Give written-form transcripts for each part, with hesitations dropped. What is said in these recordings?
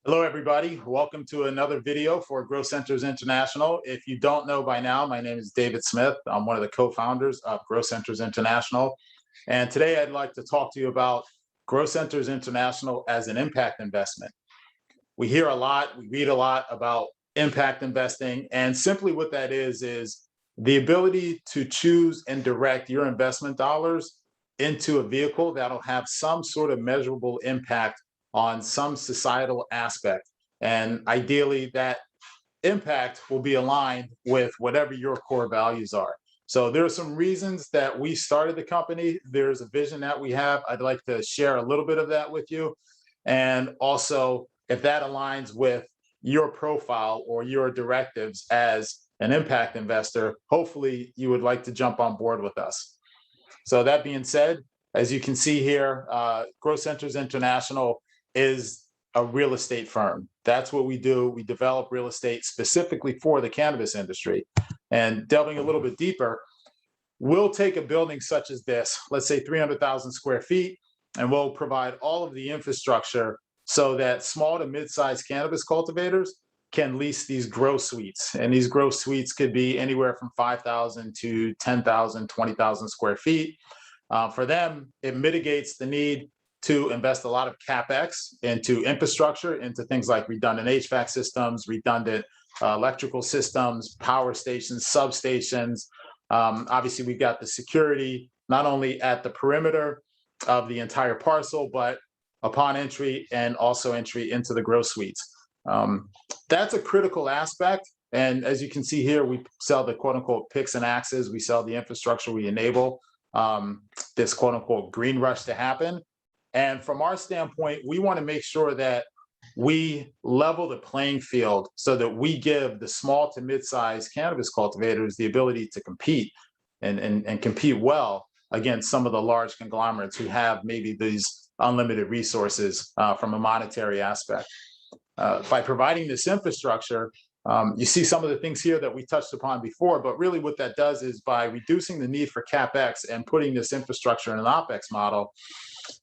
Hello, everybody. Welcome to another video for Growth Centers International. If you don't know by now, my name is David Smith. I'm one of the co-founders of Growth Centers International. And today I'd like to talk to you about Growth Centers International as an impact investment. We hear a lot, we read a lot about impact investing, and simply what that is the ability to choose and direct your investment dollars into a vehicle that'll have some sort of measurable impact on some societal aspect. And ideally, that impact will be aligned with whatever your core values are. So there are some reasons that we started the company. There's a vision that we have. I'd like to share a little bit of that with you. And also, if that aligns with your profile or your directives as an impact investor, hopefully you would like to jump on board with us. So that being said, as you can see here, Growth Centers International is a real estate firm. That's what we do. We develop real estate specifically for the cannabis industry. And delving a little bit deeper, we'll take a building such as this, let's say 300,000 square feet, and we'll provide all of the infrastructure so that small to mid-sized cannabis cultivators can lease these grow suites. And these grow suites could be anywhere from 5,000 to 10,000, 20,000 square feet. For them, it mitigates the need to invest a lot of CapEx into infrastructure, into things like redundant HVAC systems, redundant electrical systems, power stations, substations. Obviously, we've got the security, not only at the perimeter of the entire parcel, but upon entry and also entry into the grow suites. That's a critical aspect. And as you can see here, we sell the quote unquote picks and axes. We sell the infrastructure. We enable this quote unquote green rush to happen. And from our standpoint, we want to make sure that we level the playing field so that we give the small to mid-sized cannabis cultivators the ability to compete and compete well against some of the large conglomerates who have maybe these unlimited resources from a monetary aspect. By providing this infrastructure, you see some of the things here that we touched upon before, but really what that does is by reducing the need for CapEx and putting this infrastructure in an OpEx model,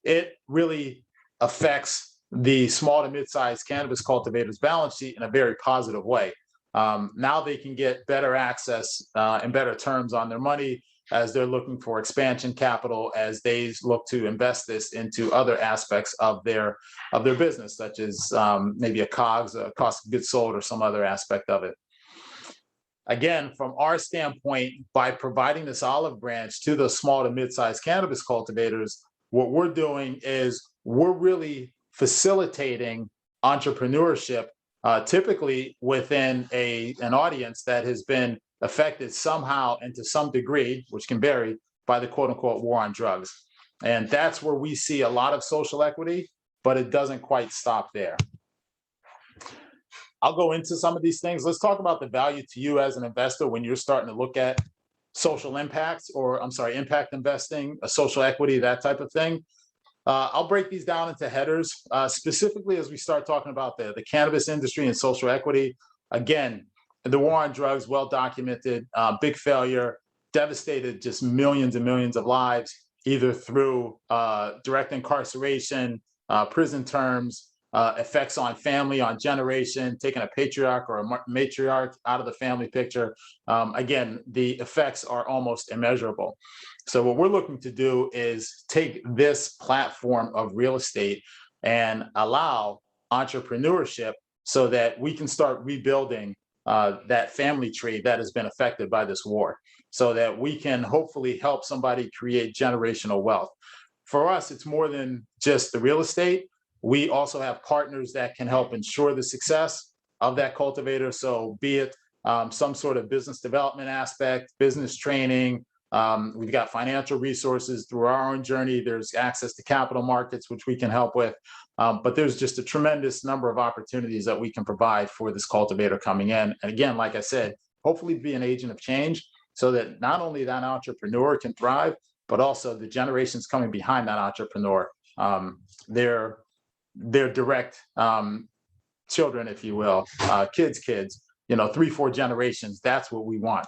it really affects the small to mid-sized cannabis cultivators' balance sheet in a very positive way. Now they can get better access and better terms on their money as they're looking for expansion capital, as they look to invest this into other aspects of their business, such as maybe a COGS, a cost of goods sold, or some other aspect of it. Again, from our standpoint, by providing this olive branch to the small to mid-sized cannabis cultivators, what we're doing is we're really facilitating entrepreneurship, typically within an audience that has been affected somehow and to some degree, which can vary, by the quote unquote war on drugs. And that's where we see a lot of social equity, but it doesn't quite stop there. I'll go into some of these things. Let's talk about the value to you as an investor when you're starting to look at social impacts, or I'm sorry, impact investing, social equity, that type of thing. I'll break these down into headers, specifically as we start talking about the cannabis industry and social equity. Again, the war on drugs, well documented, big failure, devastated just millions and millions of lives, either through direct incarceration, prison terms, effects on family, on generation, taking a patriarch or a matriarch out of the family picture. Again, the effects are almost immeasurable. So what we're looking to do is take this platform of real estate and allow entrepreneurship so that we can start rebuilding that family tree that has been affected by this war, so that we can hopefully help somebody create generational wealth. For us, it's more than just the real estate. We also have partners that can help ensure the success of that cultivator. So be it some sort of business development aspect, business training. We've got financial resources through our own journey. There's access to capital markets, which we can help with. But there's just a tremendous number of opportunities that we can provide for this cultivator coming in. And again, like I said, hopefully be an agent of change so that not only that entrepreneur can thrive, but also the generations coming behind that entrepreneur, their direct children, if you will, kids, 3-4 generations. That's what we want.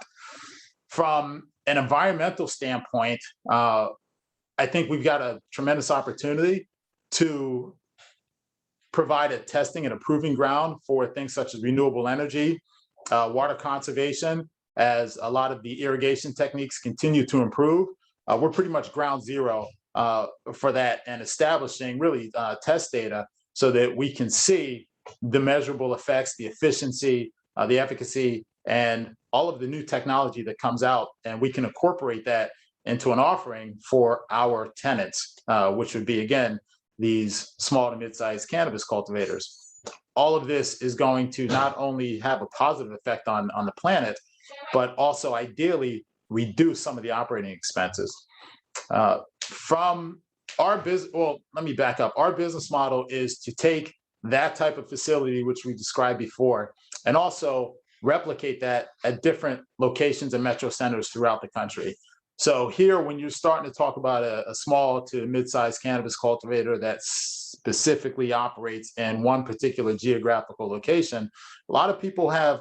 From an environmental standpoint, I think we've got a tremendous opportunity to provide a testing and a proving ground for things such as renewable energy, water conservation. As a lot of the irrigation techniques continue to improve, we're pretty much ground zero for that, and establishing really test data so that we can see the measurable effects, the efficiency, the efficacy, and all of the new technology that comes out, and we can incorporate that into an offering for our tenants, which would be, again, these small to mid-sized cannabis cultivators. All of this is going to not only have a positive effect on the planet, but also ideally reduce some of the operating expenses. From our business, well, let me back up. Our business model is to take that type of facility, which we described before, and also replicate that at different locations and metro centers throughout the country. So here, when you're starting to talk about a small to mid-sized cannabis cultivator that specifically operates in one particular geographical location, a lot of people have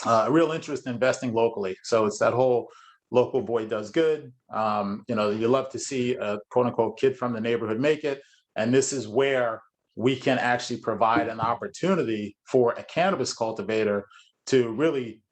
a real interest in investing locally. So it's that whole local boy does good. You know, you love to see a quote unquote kid from the neighborhood make it. And this is where we can actually provide an opportunity for a cannabis cultivator to really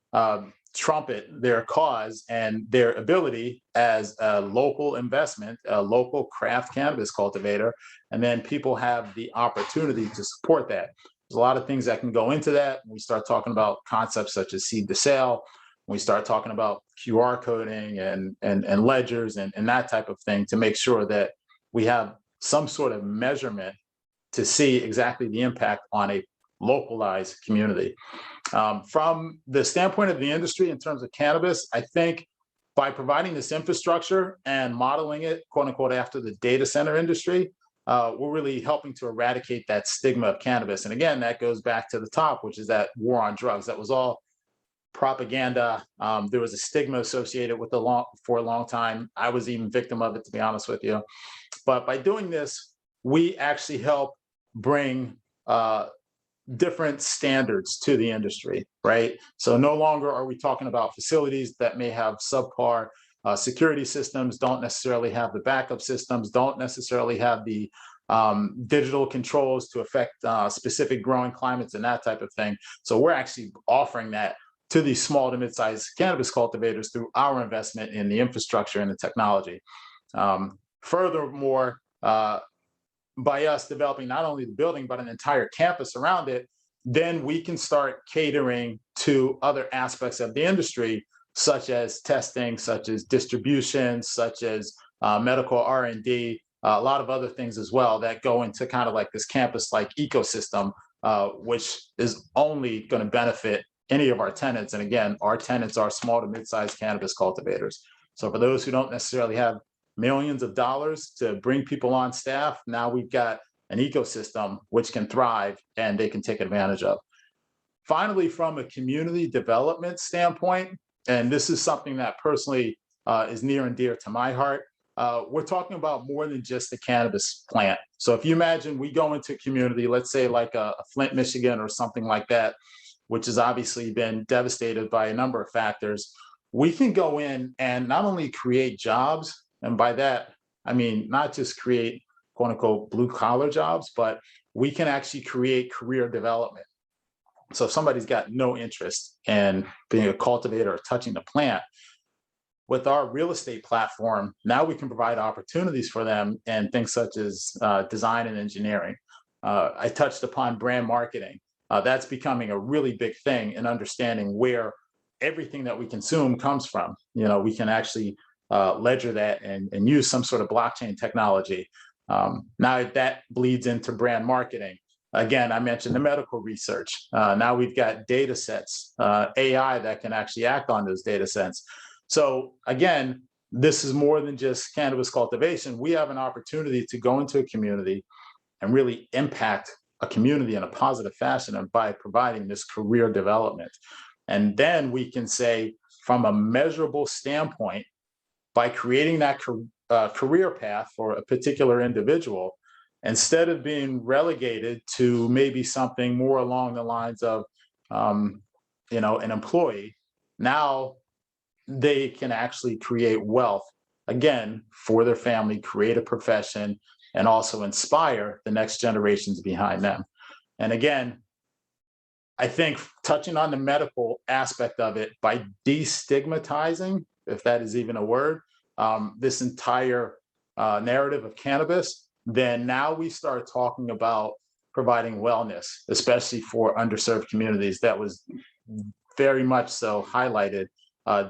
trumpet their cause and their ability as a local investment, a local craft cannabis cultivator. And then people have the opportunity to support that. There's a lot of things that can go into that. We start talking about concepts such as seed to sale. We start talking about QR coding and ledgers and that type of thing to make sure that we have some sort of measurement to see exactly the impact on a localized community. From the standpoint of the industry in terms of cannabis, I think by providing this infrastructure and modeling it, quote unquote, after the data center industry, we're really helping to eradicate that stigma of cannabis. And again, that goes back to the top, which is that war on drugs. That was all propaganda. There was a stigma associated with for a long time. I was even victim of it, to be honest with you. But by doing this, we actually help bring different standards to the industry, right? So no longer are we talking about facilities that may have subpar security systems, don't necessarily have the backup systems, don't necessarily have the digital controls to affect specific growing climates and that type of thing. So we're actually offering that to these small to mid-sized cannabis cultivators through our investment in the infrastructure and the technology. Furthermore, by us developing not only the building, but an entire campus around it, then we can start catering to other aspects of the industry, such as testing, such as distribution, such as medical R&D, a lot of other things as well that go into kind of like this campus-like ecosystem, which is only going to benefit any of our tenants. And again, our tenants are small to mid-sized cannabis cultivators. So for those who don't necessarily have millions of dollars to bring people on staff, now we've got an ecosystem which can thrive and they can take advantage of. Finally, from a community development standpoint, and this is something that personally is near and dear to my heart, we're talking about more than just a cannabis plant. So if you imagine we go into a community, let's say like a Flint, Michigan or something like that, which has obviously been devastated by a number of factors, we can go in and not only create jobs, and by that, I mean, not just create quote unquote blue collar jobs, but we can actually create career development. So if somebody's got no interest in being a cultivator or touching the plant, with our real estate platform, now we can provide opportunities for them in things such as design and engineering. I touched upon brand marketing. That's becoming a really big thing in understanding where everything that we consume comes from. You know, we can actually ledger that and use some sort of blockchain technology. Now that bleeds into brand marketing. Again, I mentioned the medical research. Now we've got data sets, AI that can actually act on those data sets. So again, this is more than just cannabis cultivation. We have an opportunity to go into a community and really impact a community in a positive fashion and by providing this career development. And then we can say, from a measurable standpoint, by creating that career path for a particular individual, instead of being relegated to maybe something more along the lines of, you know, an employee, now they can actually create wealth, again, for their family, create a profession, and also inspire the next generations behind them. And again, I think touching on the medical aspect of it by destigmatizing, if that is even a word, this entire narrative of cannabis, then now we start talking about providing wellness, especially for underserved communities. That was very much so highlighted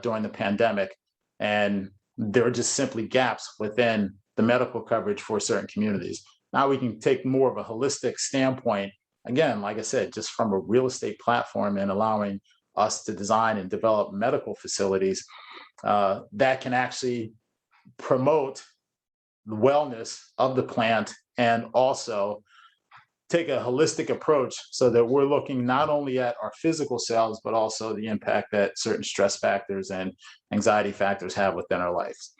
during the pandemic. And there are just simply gaps within the medical coverage for certain communities. Now we can take more of a holistic standpoint. Again, like I said, just from a real estate platform and allowing us to design and develop medical facilities that can actually promote the wellness of the plant and also take a holistic approach so that we're looking not only at our physical selves, but also the impact that certain stress factors and anxiety factors have within our lives.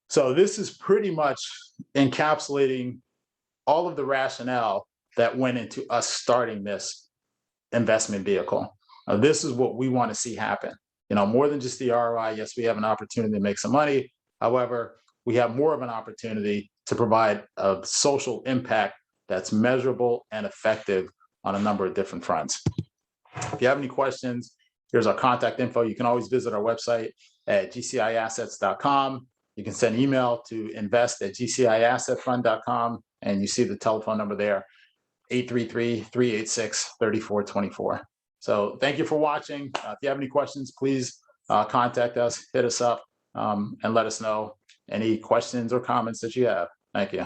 So this is pretty much encapsulating all of the rationale that went into us starting this investment vehicle. This is what we want to see happen. More than just the ROI. Yes, we have an opportunity to make some money. However, we have more of an opportunity to provide a social impact that's measurable and effective on a number of different fronts. If you have any questions, here's our contact info. You can always visit our website at gciassets.com. You can send email to invest@gciassetfund.com, and you see the telephone number there, 833-386-3424. So thank you for watching. If you have any questions, please contact us, hit us up, and let us know any questions or comments that you have. Thank you.